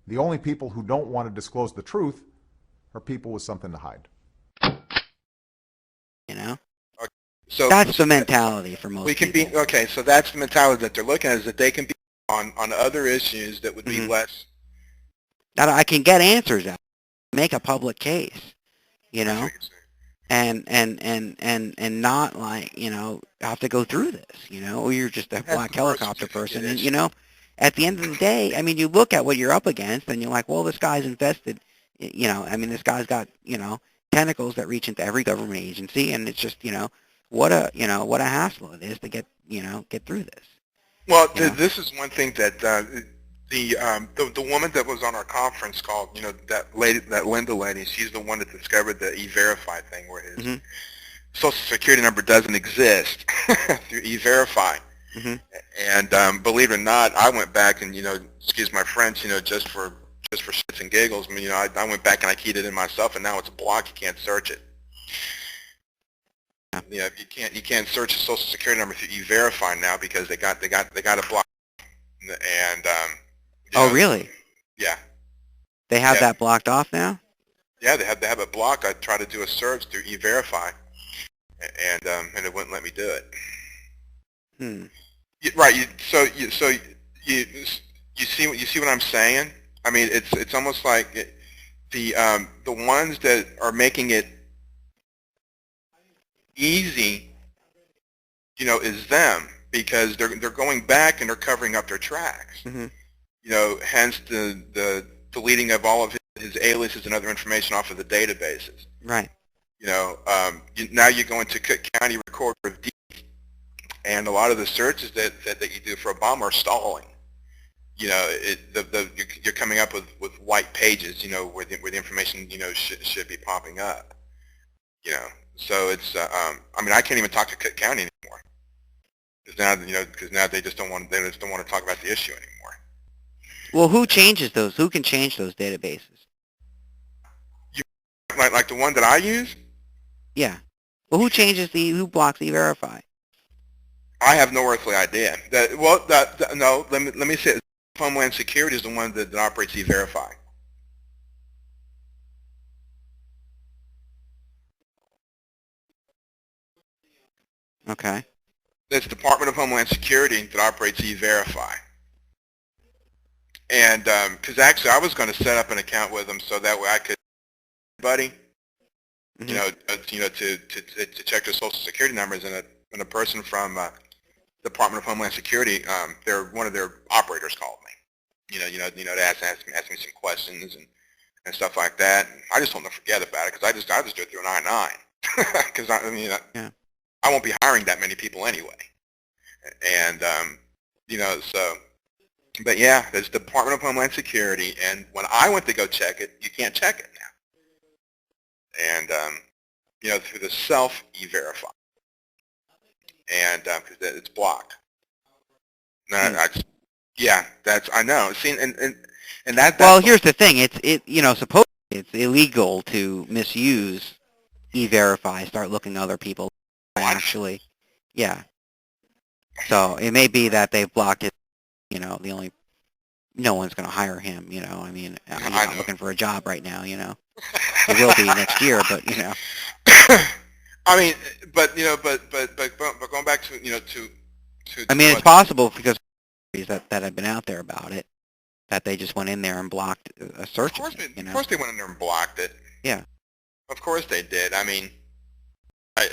The only people who don't want to disclose the truth are people with something to hide. You know, Okay. So that's the mentality for most we can people. be okay. So that's the mentality that they're looking at, is that they can be on other issues that would be less. That I can get answers out, make a public case, you I see know, what you're saying. and not like, you know, have to go through this, you know, or you're just a That's black the birth helicopter person, certificate and issue. you know, at the end of the day, I mean, you look at what you're up against, and you're like, well, this guy's invested, you know, I mean, this guy's got, you know, tentacles that reach into every government agency, and it's just, you know, what a hassle it is to get, you know, get through this, Well, you know. this is one thing that the woman that was on our conference call, you know, that lady, that Linda lady, she's the one that discovered the E-Verify thing, where his Mhm. social security number doesn't exist through E-Verify. Mhm. And believe it or not, I went back and, you know, excuse my French, you know, just for shits and giggles. I mean, you know, I went back and I keyed it in myself, and now it's blocked. You can't search it. Yeah. You know, you can't search a social security number through E-Verify now, because they got it blocked. And you Oh, know, so, really? yeah, They have yeah, that blocked off now? yeah. They have it blocked. I tried to do a search through E-Verify, and it wouldn't let me do it. Hmm. Right. You you see what I'm saying? I mean, it's almost like the ones that are making it easy, you know, is them, because they're going back and they're covering up their tracks. Mhm. You know, hence the deleting of all of his aliases and other information off of the databases. Right. You know, now you go into Cook County Recorder of Deeds, and a lot of the searches that you do for Obama are stalling. You know, you're coming up with white pages, you know, where the information, you know, should be popping up. You know, so it's I mean, I can't even talk to Cook County anymore, because now, you know, because now they just don't want to talk about the issue anymore. Well, who changes those? Who can change those databases? You, like the one that I use, Yeah. Well, who blocks E-Verify? I have no earthly idea. No, let me say it. Homeland Security is the one that operates E-Verify. Okay. It's Department of Homeland Security that operates E-Verify. And because actually I was going to set up an account with them so that way I could, buddy, you Mhm. know, to check their social security numbers, and a person from Department of Homeland Security, one of their operators called me. To ask me some questions and stuff like that. And I just told them to forget about it, because I just do it through an I-9, because I mean Yeah. I won't be hiring that many people anyway. And you know, so. But yeah, there's Department of Homeland Security, and when I went to go check it, you can't check it now. And you know, through the self E-Verify, and because it's blocked. No, Hmm. yeah, I know. See, and that's Well, the here's the thing. You know, supposedly it's illegal to misuse E-Verify, start looking other people what? actually. Yeah. So it may be that they've blocked it, you know, no one's going to hire him, you know. I mean, he's I not know. looking for a job right now, you know. He will be next year, but, you know. I mean, but you know, but going back to, you know, I to mean, it's what? possible because that have been out there about it, that they just went in there and blocked a search of it, you Of know. course they went in there and blocked it. Yeah. Of course they did. I mean, I,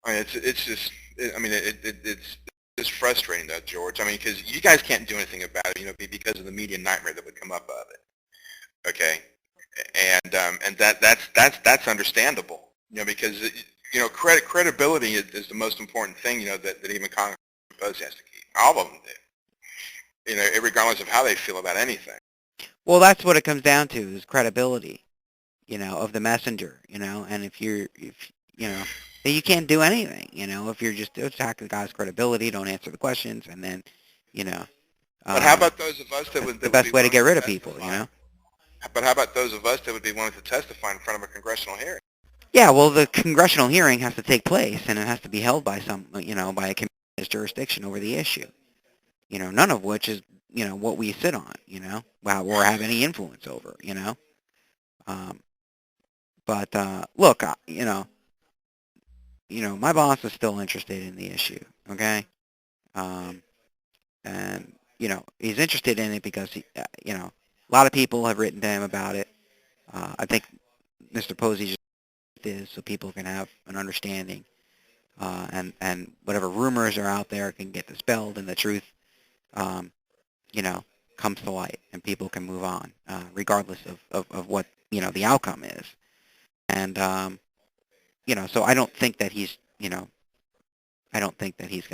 it's just, I mean, it's just frustrating, though, George. I mean, because you guys can't do anything about it, you know, because of the media nightmare that would come up of it. Okay, and that's understandable, you know, because you know, credibility is the most important thing, you know, that even Congress has to keep. All of them do, you know, regardless of how they feel about anything. Well, that's what it comes down to, is credibility, you know, of the messenger, you know. And if you know, then you can't do anything, you know, if you're just attacking the guy's credibility, don't answer the questions, and then, you know, But how about those of us that's the that would be best way to willing get to rid of people, you testify? know. But how about those of us that would be willing to testify in front of a congressional hearing? Yeah, well, the congressional hearing has to take place, and it has to be held by by a committee's jurisdiction over the issue. You know, none of which is what we sit on, or have any influence over, Um, but look, my boss is still interested in the issue, okay? Um, and he's interested in it because a lot of people have written to him about it. I think Mr. Posey just is so people can have an understanding, and whatever rumors are out there can get dispelled, and the truth, um, you know, comes to light, and people can move on, regardless of what the outcome is. And so I don't think that he's going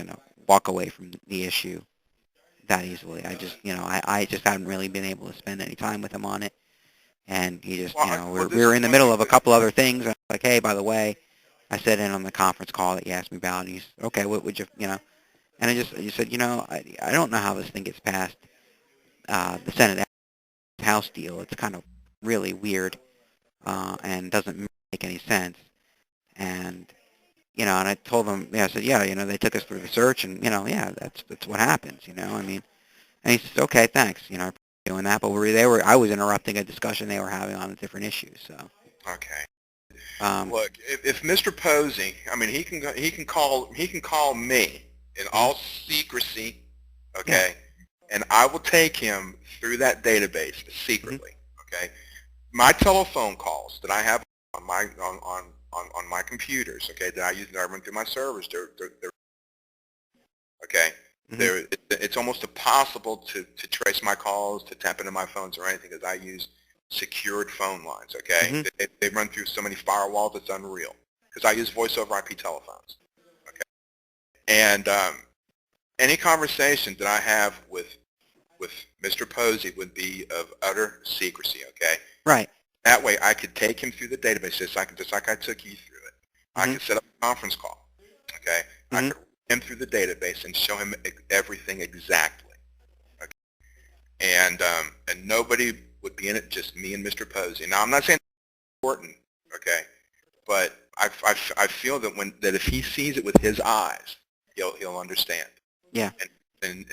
to walk away from the issue that easily. I just haven't really been able to spend any time with him on it. And he just, we were in the middle of a couple other things. And I was like, hey, by the way, I said in on the conference call that you asked me about. And he's, okay, what would you, and he said, I don't know how this thing gets past the Senate House deal. It's kind of really weird and doesn't make any sense. And, and I told him, I said, they took us through the search and, yeah, that's what happens, I mean, and he says, okay, thanks, I appreciate doing that, but I was interrupting a discussion they were having on a different issue, so. Okay. Look, if Mr. Posey, I mean, he can call me in all secrecy, okay, and I will take him through that database secretly, okay. My telephone calls that I have on my computers, okay, that I run through my servers, they're okay. It's almost impossible to trace my calls, to tap into my phones or anything, because I use secured phone lines, okay? They run through so many firewalls, it's unreal, because I use voice over IP telephones, okay? And any conversation that I have with Mr. Posey would be of utter secrecy, okay? Right. That way I could take him through the database, just like I took you through it. I could set up a conference call, okay? I could run him through the database and show him everything exactly, okay? And nobody would be in it, just me and Mr. Posey. Now, I'm not saying it's important, okay? But I feel that if he sees it with his eyes, he'll understand. Yeah. And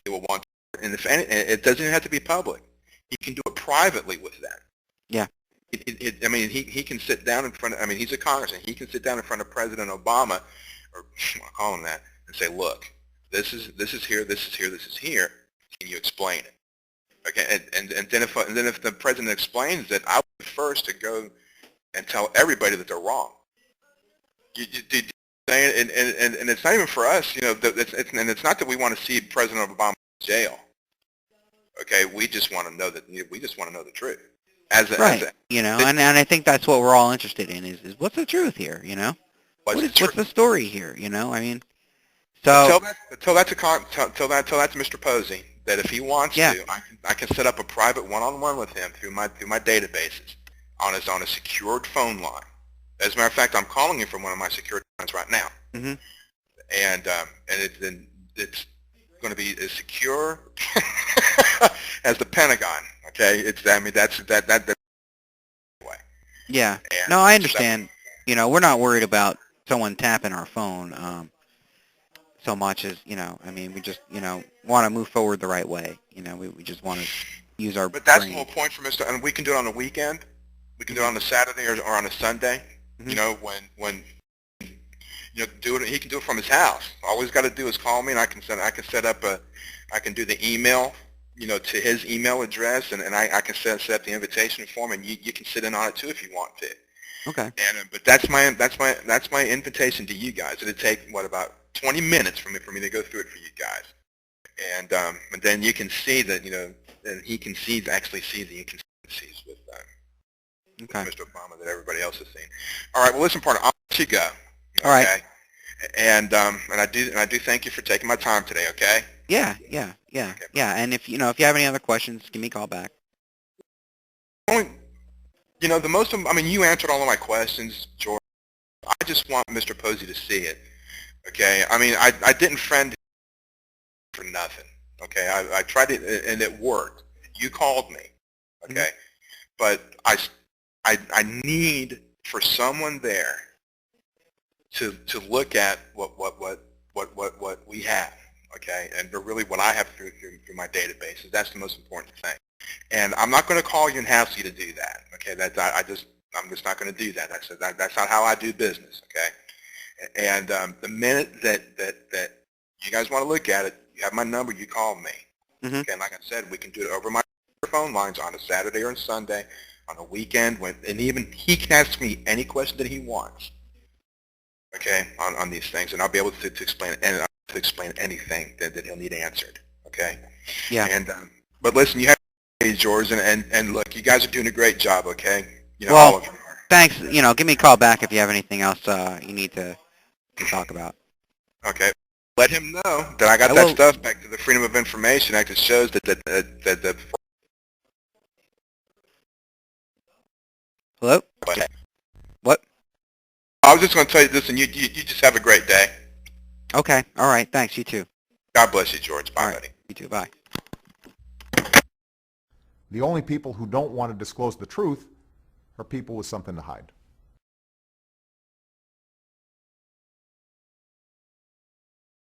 he will want to, and it doesn't have to be public. He can do it privately with them. Yeah. I mean, he can sit down in front of, I mean, he's a congressman. He can sit down in front of President Obama, or I'll call him that, and say, look, this is here, this is here, this is here. Can you explain it? Okay, and then if the president explains it, I would be first to go and tell everybody that they're wrong. And it's not even for us, and it's not that we want to see President Obama in jail. Okay, we just want to know the truth. Right. And I think that's what we're all interested in is what's the truth here, What's the story here, I mean, so tell that to Mr. Posey that if he wants to, I can set up a private one-on-one with him through my databases on a secured phone line. As a matter of fact, I'm calling him from one of my secured lines right now, and it's going to be as secure as the Pentagon. Okay, that's way. Yeah. No, I understand. We're not worried about someone tapping our phone so much as, I mean, we just, want to move forward the right way. We just want to use our But that's brain. the whole point for Mr. And we can do it on the weekend. We can do it on a Saturday or on a Sunday. When do it. He can do it from his house. All he's got to do is call me, and I can set up I can do the email, to his email address, and I can set up the invitation form, and you can sit in on it too if you want to. Okay. And but that's my invitation to you guys. It'd take about 20 minutes for me to go through it for you guys, and then you can see that and he can actually see the inconsistencies with Mr. Obama that everybody else has seen. All right. Well, listen, partner, I'll let you go. Okay? All right. And I do thank you for taking my time today. Okay. Yeah. Okay. Yeah. And if you have any other questions, give me a call back. You answered all of my questions, George. I just want Mr. Posey to see it. Okay. I mean, I didn't friend him for nothing. Okay. I tried it and it worked. You called me. Okay. But I need for someone there to look at what we have. okay, and but really what I have through my databases. That's the most important thing. And I'm not going to call you and hassle you to do that, okay? I'm just not going to do that. That's not how I do business, okay? And the minute that you guys want to look at it, you have my number, you call me. Mm-hmm. Okay, and like I said, we can do it over my phone lines on a Saturday or a Sunday, on a weekend, and even he can ask me any question that he wants, okay, on these things, and I'll be able to explain anything that he'll need answered, okay? Yeah. And but listen, you have George, and look, you guys are doing a great job, okay? You know, Well, all of you are. thanks. Give me a call back if you have anything else you need to talk about. Okay. Let him know that I got I that will. stuff back to the Freedom of Information Act. It shows that Hello? What? I was just going to tell you this, and you just have a great day. Okay. All right. Thanks. You too. God bless you, George. Bye, All right. buddy. You too. Bye. The only people who don't want to disclose the truth are people with something to hide.